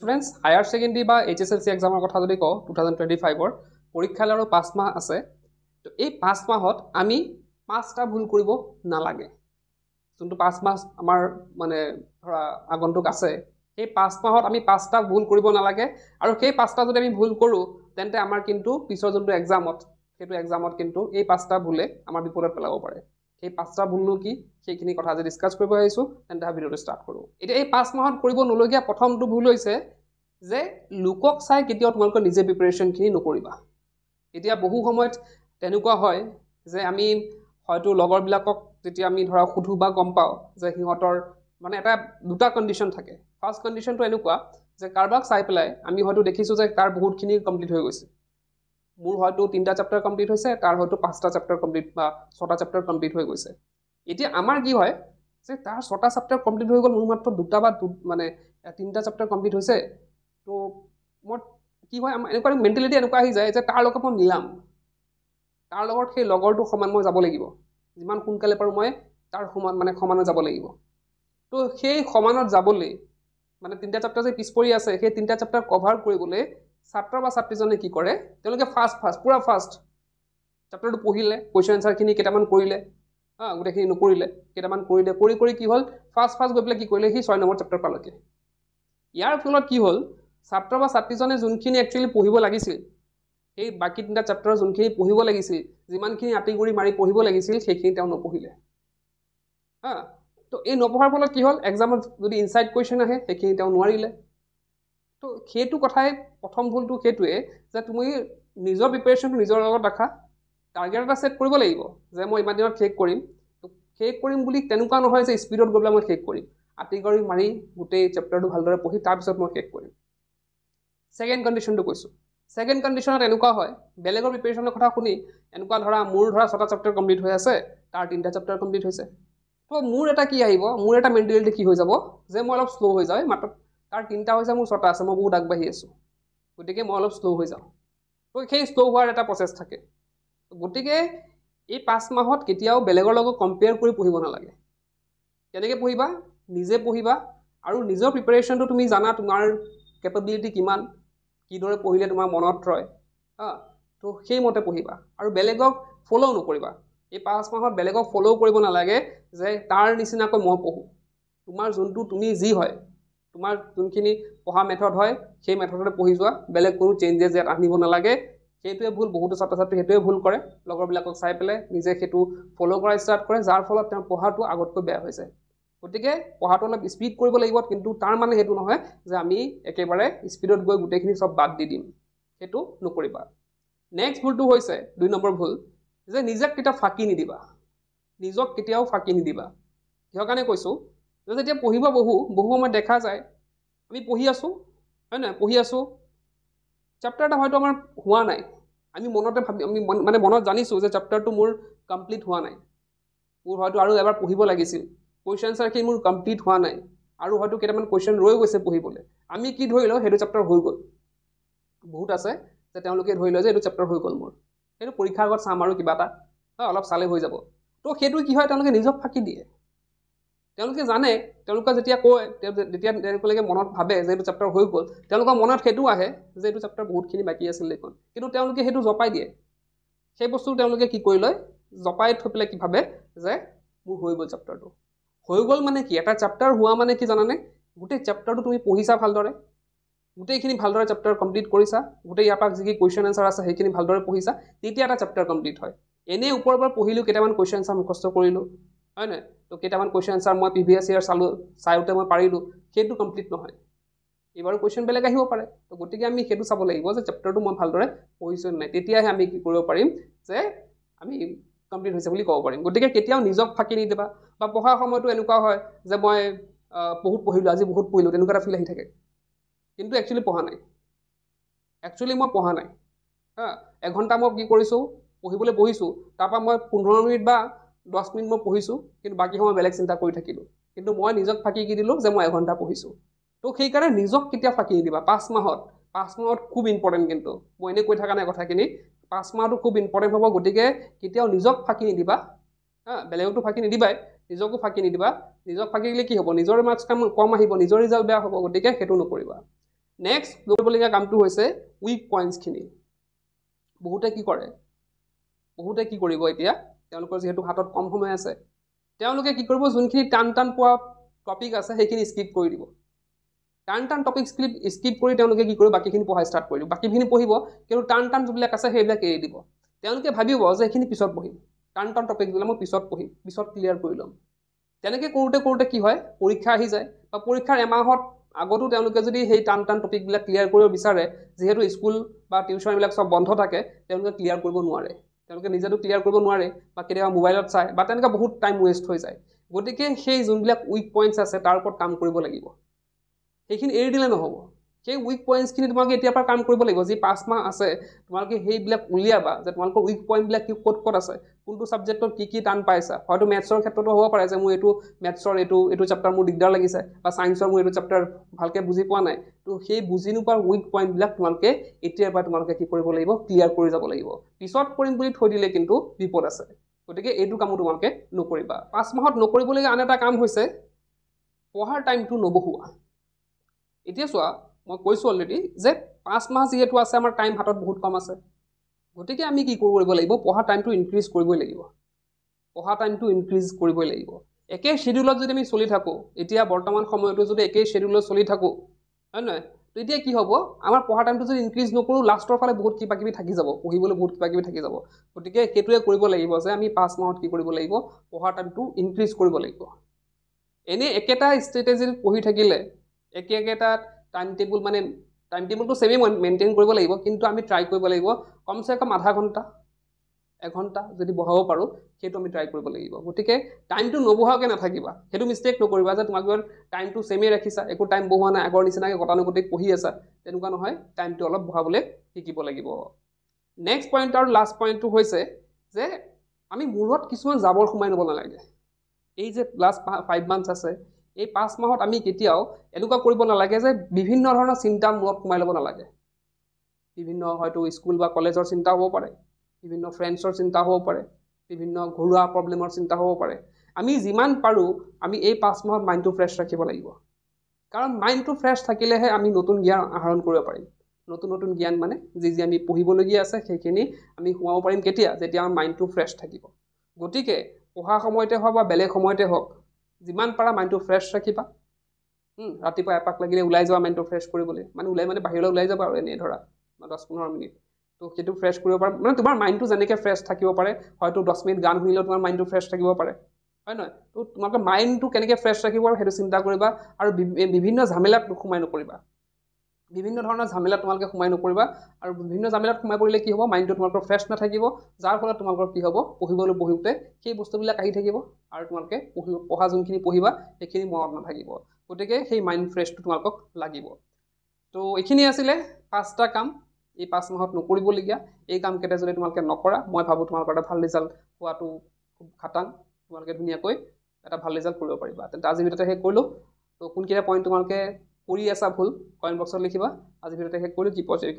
Students higher secondary বা HSLC এক্সামৰ কথা যদি কওঁ 2025 পৰীক্ষালৈ আৰু 5 মাহ আছে তো এই 5 মাহত আমি 5টা ভুল কৰিব নালাগে যোনটো 5 মাহ আমাৰ মানে ধৰা আগন্তুক আছে সেই 5 মাহত আমি 5টা ভুল কৰিব নালাগে আৰু সেই 5টা যদি আমি ভুল কৰো তেন্তে আমাৰ কিন্তু পিছৰ যোনটো এক্সামত সেইটো এক্সামত কিন্তু এই 5টা ভুলে আমাৰ বিপদত পেলাব পাৰে সেই 5টা ভুলনো কি সেইখিনি কথা আজি ডিসকাস কৰিব আহিছো তেন্তে ভিডিওটো ষ্টাৰ্ট কৰো এতিয়া এই 5 মাহত কৰিব নলগীয়া প্ৰথমটো ভুল হৈছে যে লোকক চাই কেতিয়াও তোমালোকে নিজে প্ৰিপাৰেচন খিনি নকৰিবা এতিয়া বহু সময়ত তেনেকুৱা হয় যে আমি হয়তো লগৰ বিলাকক যেতিয়া আমি ধৰা খুধু বা গম পাও যে হিহঁতৰ মানে এটা দুটা কন্ডিশন থাকে ফাৰ্স্ট কন্ডিশনটো এনেকুৱা যে কাৰবাক চাই পেলাই আমি হয়তো দেখিছো যে তাৰ বহুতখিনি কমপ্লিট হৈ গৈছে মোৰ হয়তো 3টা চ্যাপ্টাৰ কমপ্লিট হৈছে তাৰ হয়তো 5টা চ্যাপ্টাৰ কমপ্লিট বা 6টা চ্যাপ্টাৰ কমপ্লিট হৈ গৈছে এতিয়া আমাৰ কি হয় যে তাৰ 6টা চ্যাপ্টাৰ কমপ্লিট হৈ গ'ল মোৰ মাত্ৰ দুটা বা মানে 3টা চ্যাপ্টাৰ কমপ্লিট হৈছে তো মই কি হয় আমাৰ এনেকুৱা মেন্টালিটি এনেকুৱা আহি যায় যে তাৰ লগত মই মিলাম তাৰ লগত সেই লগৰটো সমান মই যাব লাগিব যিমান সোনকালে পাৰো মই তাৰ সমান মানে সমানে যাব লাগিব তো সেই সমানত যাবলৈ মানে 3টা চ্যাপ্টাৰ যে পিছ পৰি আছে সেই 3টা চ্যাপ্টাৰ কভাৰ কৰিবলৈ ছাত্ৰ বা ছাত্ৰীজনে কি কৰে তেওঁলোকে পুৰা ফাষ্ট চ্যাপ্টাৰটো পঢ়িলে কোৱেশ্চন আনসাৰ খিনি কেটামান কৰিলে গোটেইখিনি নকৰিলে কেটামান কৰিলে কৰি কি হ'ল ফাষ্ট গৈ পেলাই কি কৰিলে সি 6 নম্বৰ চ্যাপ্টাৰ পালকে ইয়াৰ ফলত কি হ'ল ছাত্ৰ বা ছাত্ৰীজনে যোনখিনি একচুয়ালি পঢ়িব লাগিছিল এই বাকি 3টা চ্যাপ্টাৰ যোনখিনি পঢ়িব লাগিছিল যিমানখিনি আটিগুৰি মাৰি পঢ়িব লাগিছিল সেইখিনি তেওঁ নপঢ়িলে তো এই নপঢ়াৰ ফলত কি হ'ল এক্সামত যদি ইনসাইড কোৱেশ্চন আহে সেইখিনি তেওঁ নোৱাৰিলে তো সেইটো কথাই প্ৰথম ভুলটো সেইটোৱে যে তুমি নিজৰ প্ৰিপাৰেচনটো নিজৰ লগত ৰাখা টাৰ্গেট এটা সেট কৰিব লাগিব যে মই ইমান দিনত শেষ কৰিম তো শেষ কৰিম বুলি তেনেকুৱা নহয় যে স্পিডত গৈ পেলাই মই শেষ কৰিম আটিগুৰি মাৰি গোটেই চ্যাপ্টাৰটো ভালদৰে পঢ়ি তাৰ পিছত মই শেষ কৰিম সেকেন্ড কন্ডিশনটো কৈছো সেকেন্ড কন্ডিশনত এনেকুৱা হয় বেলেগৰ প্ৰিপাৰেচনৰ কথা শুনি এনেকুৱা ধৰা মোৰ ধৰা 6টা চ্যাপ্টাৰ কমপ্লিট হৈ আছে তাৰ 3টা চ্যাপ্টাৰ কমপ্লিট হৈছে তো মোৰ এটা কি আহিব মোৰ এটা মেন্টালিটি কি হৈ যাব যে মই অলপ স্লো হৈ যাওঁ মাত্ৰ তাৰ 3টা হৈছে মোৰ 6টা আছে মই বহুত আগবাঢ়ি আছো গতিকে মই অলপ স্লো হৈ যাওঁ তো সেই স্লো হোৱাৰ এটা প্ৰসেস থাকে গতিকে এই 5 মাহত কেতিয়াও বেলেগৰ লগত কম্পেয়াৰ কৰি পঢ়িব নালাগে কেনেকৈ পঢ়িবা নিজে পঢ়িবা আৰু নিজৰ প্ৰিপাৰেচনটো তুমি জানা তোমাৰ কেপাবিলিটি কিমান কিদৰে পঢ়িলে তোমাৰ মনত ৰয় তো সেই মতে পঢ়িবা আৰু বেলেগক ফলো নকৰিবা এই 5 মাহত বেলেগক ফলো কৰিব নালাগে যে তাৰ নিচিনাকৈ মই পঢ়ো তোমাৰ যোনটো তুমি যি হয় তোমাৰ যোনখিনি পঢ়া মেথড হয় সেই মেথডতে পঢ়ি যোৱা বেলেগ কোনো চেঞ্জেস ইয়াত আনিব নালাগে সেইটোৱে ভুল বহুতো ছাত্ৰ ছাত্ৰী সেইটোৱে ভুল কৰে লগৰবিলাকক চাই পেলাই নিজে সেইটো ফলো কৰা ষ্টাৰ্ট কৰে যাৰ ফলত তেওঁৰ পঢ়াটো আগতকৈ বেয়া হৈ যায় গতিকে পঢ়াটো অলপ স্পিড কৰিব লাগিব কিন্তু তাৰ মানে সেইটো নহয় যে আমি একেবাৰে স্পিডত গৈ গোটেইখিনি সব বাদ দি দিম সেইটো নকৰিবা নেক্সট ভুলটো হৈছে 2 নম্বৰ ভুল যে নিজক কেতিয়াও ফাঁকি নিদিবা নিজক কেতিয়াও ফাঁকি নিদিবা কিহৰ কাৰণে কৈছো যে যেতিয়া পঢ়িব বহু সময় দেখা যায় আমি পঢ়ি আছো হয় না পঢ়ি আছো চ্যাপ্টাৰটা হয়তো আমাৰ হোৱা নাই আমি মনতে ভাবি আমি মানে মনত জানিছো যে চ্যাপ্টাৰটো মোৰ কমপ্লিট হোৱা নাই মোৰ হয়তো আৰু এবাৰ পঢ়িব লাগিছিল কোৱেশ্চন আনসাৰ কি মোৰ কমপ্লিট হোৱা নাই আৰু হয়তো কেটামান কোৱেশ্চন ৰৈ গৈছে পঢ়িবলৈ আমি কি ধৰিলো হেতু চ্যাপ্টাৰ হৈ গ'ল বহুত আছে যে তেওঁলোকে ধৰিলো যে এটো চ্যাপ্টাৰ হৈ গ'ল মোৰ হেতু পৰীক্ষাৰ আগত চাম আৰু কিবা এটা অলপ চালে হৈ যাব তো হেতু কি হয় তেওঁলোকে নিজক ফাঁকি দিয়ে তেওঁলোকে জানে তেওঁলোকে যেতিয়া কয় যেতিয়া তেওঁলোকে মনত ভাবে যে এটো চ্যাপ্টাৰ হৈ গ'ল তেওঁলোকৰ মনত হেতু আহে যে এটো চ্যাপ্টাৰ বহুতখিনি বাকি আছিল দেখোন কিন্তু তেওঁলোকে হেতু জপাই দিয়ে সেই বস্তু তেওঁলোকে কি কৰি লয় জপাই থৈ পেলাই কি ভাবে যে মোৰ হৈ গ'ল চ্যাপ্টাৰটো হৈ গ'ল মানে কি এটা চ্যাপ্টাৰ হোৱা মানে কি জানানে গোটেই চ্যাপ্টাৰটো তুমি পঢ়িছা ভালদৰে গোটেইখিনি ভালদৰে চ্যাপ্টাৰ কমপ্লিট কৰিছা গোটেই ইয়াৰ পৰা যি কোৱেশ্চন আনসাৰ আছে সেইখিনি ভালদৰে পঢ়িছা তেতিয়া এটা চ্যাপ্টাৰ কমপ্লিট হয় এনে ওপৰৰ পৰা পঢ়িলো কেটামান কোৱেশ্চন আনসাৰ মুখস্থ কৰিলো হয় না তো কেটামান কোৱেশ্চন আনসাৰ মই প্ৰিভিয়াস ইয়াৰ চালো চাইওতে মই পাৰিলো সেইটো কমপ্লিট নহয় এবাৰ কোৱেশ্চন বেলেগ আহিব পাৰে তো গতিকে আমি হেতু চাব লাগিব যে চ্যাপ্টাৰটো মই ভালদৰে পঢ়িছো নাই তেতিয়াহে আমি কি কৰিব পাৰিম যে আমি কমপ্লিট হৈছে বুলি ক'ব পাৰিম গতিকে কেতিয়াও নিজক ফাঁকি নিদিবা বা পঢ়াৰ সময়টো এনেকুৱা হয় যে মই বহুত পঢ়িলো আজি বহুত পঢ়িলো তেনেকুৱা এটা ফিল আহি থাকে কিন্তু একচুয়ালি পঢ়া নাই একচুয়ালি মই পঢ়া নাই এঘণ্টা মই কি কৰিছো পঢ়িবলৈ বহিছো তাৰপৰা মই 15 মিনিট বা 10 মিনিট মই পঢ়িছো কিন্তু বাকি সময় বেলেগ চিন্তা কৰি থাকিলো কিন্তু মই নিজক ফাঁকি কি দিলো যে মই এঘণ্টা পঢ়িছো তো সেই কাৰণে নিজক কেতিয়া ফাঁকি নিদিবা 5 মাহত খুব ইম্পৰ্টেন্ট কিন্তু মই এনে কৈ থকা নাই কথাখিনি 5 মাহটো খুব ইম্পৰ্টেন্ট হ'ব গতিকে কেতিয়াও নিজক ফাঁকি নিদিবা বেলেগকটো ফাঁকি নিদিবাই নিজকো ফাঁকি নিদিবা নিজক ফাঁকি দিলে কি হ'ব নিজৰ মাৰ্কছ কম আহিব নিজৰ ৰিজাল্ট বেয়া হ'ব গতিকে হেতু নকৰিবা নেক্সট কৰিবলগীয়া কামটো হৈছে উইক পইণ্টছখিনি। বহুতে কি কৰিব এতিয়া, তেওঁলোকৰ যিহেতু হাতত কম সময় আছে, তেওঁলোকে কি কৰিব, যোনখিনি টান পোৱা টপিক আছে সেইখিনি স্কিপ কৰি দিব। টান টপিক স্কিপ কৰি তেওঁলোকে কি কৰিব, বাকীখিনি পঢ়া ষ্টাৰ্ট কৰি দিব। বাকীখিনি পঢ়িব, কিন্তু টান যিবিলাক আছে সেইবিলাক এৰি দিব। তেওঁলোকে ভাবিব যে এইখিনি পিছত পঢ়িম, টান টপিকবিলাক মই পিছত পঢ়িম, পিছত ক্লিয়াৰ কৰি ল'ম। তেনেকৈ কৰোঁতে কি হয়, পৰীক্ষা আহি যায়, বা পৰীক্ষাৰ এমাহত আগতো তেওঁলোকে যদি সেই টান টপিকবিলাক ক্লিয়াৰ কৰিব বিচাৰে, যিহেতু স্কুল বা টিউশ্যন এইবিলাক চব বন্ধ থাকে, তেওঁলোকে ক্লিয়াৰ কৰিব নোৱাৰে। তেওঁলোকে নিজেতো ক্লিয়াৰ কৰিব নোৱাৰে, বা কেতিয়াবা মোবাইলত চায়, বা তেনেকৈ বহুত টাইম ৱেষ্ট হৈ যায়। গতিকে সেই যোনবিলাক উইক পইণ্টছ আছে তাৰ ওপৰত কাম কৰিব লাগিব। সেইখিনি এৰি দিলে নহ'ব। সেই উইক পইণ্টছখিনি তোমালোকে এতিয়াৰ পৰা কাম কৰিব লাগিব। যি 5 মাহ আছে তোমালোকে সেইবিলাক উলিয়াবা, যে তোমালোকৰ উইক পইণ্টবিলাক ক'ত আছে, কোনটো ছাবজেক্টত কি টান পাইছা। হয়তো মেথছৰ ক্ষেত্ৰতো হ'ব পাৰে যে মোৰ মেথছৰ এইটো চেপ্টাৰ মোৰ দিগদাৰ লাগিছে, বা ছায়েন্সৰ মোৰ এইটো চেপ্টাৰ ভালকৈ বুজি পোৱা নাই। তো সেই বুজি নোপোৱা উইক পইণ্টবিলাক তোমালোকে এতিয়াৰ পৰা তোমালোকে কি কৰিব লাগিব, ক্লিয়াৰ কৰি যাব লাগিব। পিছত কৰিম বুলি থৈ দিলে কিন্তু বিপদ আছে। গতিকে এইটো কামো তোমালোকে নকৰিবা। 5 মাহত নকৰিবলগীয়া আন এটা কাম হৈছে পঢ়াৰ টাইমটো নবঢ়োৱা। এতিয়া চোৱা, মই কৈছোঁ অলৰেডি যে 5 মাহ যিহেতু আছে, আমাৰ টাইম হাতত বহুত কম আছে। গতিকে আমি কি কৰিব লাগিব, পঢ়াৰ টাইমটো ইনক্ৰিজ কৰিবই লাগিব। একে শ্বেডিউলত যদি আমি চলি থাকোঁ, এতিয়া বৰ্তমান সময়তো যদি একেই শ্বেডিউলত চলি থাকোঁ, হয় নহয়, তো এতিয়া কি হ'ব, আমাৰ পঢ়াৰ টাইমটো যদি ইনক্ৰিজ নকৰোঁ, লাষ্টৰ ফালে বহুত কিবাকিবি থাকি যাব, পঢ়িবলৈ বহুত কিবাকিবি থাকি যাব। গতিকে সেইটোৱে কৰিব লাগিব যে আমি 5 মাহত কি কৰিব লাগিব, পঢ়াৰ টাইমটো ইনক্ৰিজ কৰিব লাগিব। এনেই একেটা ষ্ট্ৰেটেজিত পঢ়ি থাকিলে, একেটা টাইম টেবুলটো ছেমেই মেইনটেইন কৰিব লাগিব, কিন্তু আমি ট্ৰাই কৰিব লাগিব কমচে কম আধা ঘণ্টা, এঘণ্টা যদি বঢ়াব পাৰোঁ, সেইটো আমি ট্ৰাই কৰিব লাগিব। গতিকে টাইমটো নবঢ়াকৈ নাথাকিবা। সেইটো মিষ্টেক নকৰিবা যে তোমালোকৰ টাইমটো ছেমেই ৰাখিছা, একো টাইম বঢ়োৱা নাই, আগৰ নিচিনাকৈ গতানুগতিক পঢ়ি আছা, তেনেকুৱা নহয়। টাইমটো অলপ বঢ়াবলৈ শিকিব লাগিব। নেক্সট পইণ্ট আৰু লাষ্ট পইণ্টটো হৈছে যে আমি মূৰত কিছুমান জাবৰ সোমাই ল'ব নালাগে। এই যে লাষ্ট 5 মান্থছ আছে, এই 5 মাহত আমি কেতিয়াও এনেকুৱা কৰিব নালাগে যে বিভিন্ন ধৰণৰ চিন্তা মূৰত সোমাই ল'ব নালাগে। বিভিন্ন হয়তো স্কুল বা কলেজৰ চিন্তা হ'ব পাৰে, বিভিন্ন ফ্ৰেণ্ডছৰ চিন্তা হ'ব পাৰে, বিভিন্ন ঘৰুৱা প্ৰব্লেমৰ চিন্তা হ'ব পাৰে। আমি যিমান পাৰোঁ আমি এই 5 মাহত মাইণ্ডটো ফ্ৰেছ ৰাখিব লাগিব। কাৰণ মাইণ্ডটো ফ্ৰেছ থাকিলেহে আমি নতুন জ্ঞান আহৰণ কৰিব পাৰিম। নতুন জ্ঞান মানে যি আমি পঢ়িবলগীয়া আছে সেইখিনি আমি সোমাব পাৰিম কেতিয়া, যেতিয়া আমাৰ মাইণ্ডটো ফ্ৰেছ থাকিব। গতিকে পঢ়া সময়তে হওক বা বেলেগ সময়তে হওক, যিমান পাৰা মাইণ্ডটো ফ্ৰেছ ৰাখিবা। ৰাতিপুৱা এপাক লাগিলে ওলাই যোৱা মাইণ্ডটো ফ্ৰেছ কৰিবলৈ, মানে বাহিৰলৈ ওলাই যাবা আৰু এনেই ধৰা 10-15 মিনিট। তো সেইটো ফ্ৰেছ কৰিব পাৰা, মানে তোমাৰ মাইণ্ডটো যেনেকৈ ফ্ৰেছ থাকিব পাৰে, হয়তো 10 মিনিট গান শুনিলেও তোমাৰ মাইণ্ডটো ফ্ৰেছ থাকিব পাৰে, হয় নহয়। তো তোমালোকে মাইণ্ডটো কেনেকৈ ফ্ৰেছ ৰাখিব আৰু সেইটো চিন্তা কৰিবা। আৰু বিভিন্ন ঝামেলাত সোমাই নপৰিবা। বিভিন্ন ধৰণৰ ঝামেলাত তোমালোকে সোমাই নপৰিবা। আৰু বিভিন্ন ঝামেলাত সোমাই পৰিলে কি হ'ব, মাইণ্ডটো তোমালোকৰ ফ্ৰেছ নাথাকিব, যাৰ ফলত তোমালোকৰ কি হ'ব, পঢ়িবলৈ বহোঁতে সেই বস্তুবিলাক আহি থাকিব, আৰু তোমালোকে পঢ়া যোনখিনি পঢ়িবা সেইখিনি মনত নাথাকিব। গতিকে সেই মাইণ্ড ফ্ৰেছটো তোমালোকক লাগিব। তো এইখিনি আছিলে 5টা কাম এই 5 মাহত নকৰিবলগীয়া। এই কামকেইটা যদি তোমালোকে নকৰা, মই ভাবোঁ তোমালোকৰ এটা ভাল ৰিজাল্ট হোৱাটো খুব খাটাং। তোমালোকে ধুনীয়াকৈ এটা ভাল ৰিজাল্ট কৰিব পাৰিবা। তেন্তে আজিৰ ভিতৰতে শেষ কৰিলোঁ। তো কোনকেইটা পইণ্ট তোমালোকে কৰি আছা ভুল, কমেণ্ট বক্সত লিখিবা। আজিৰ ভিতৰতে শেষ কৰিলোঁ। কি পজিটিভ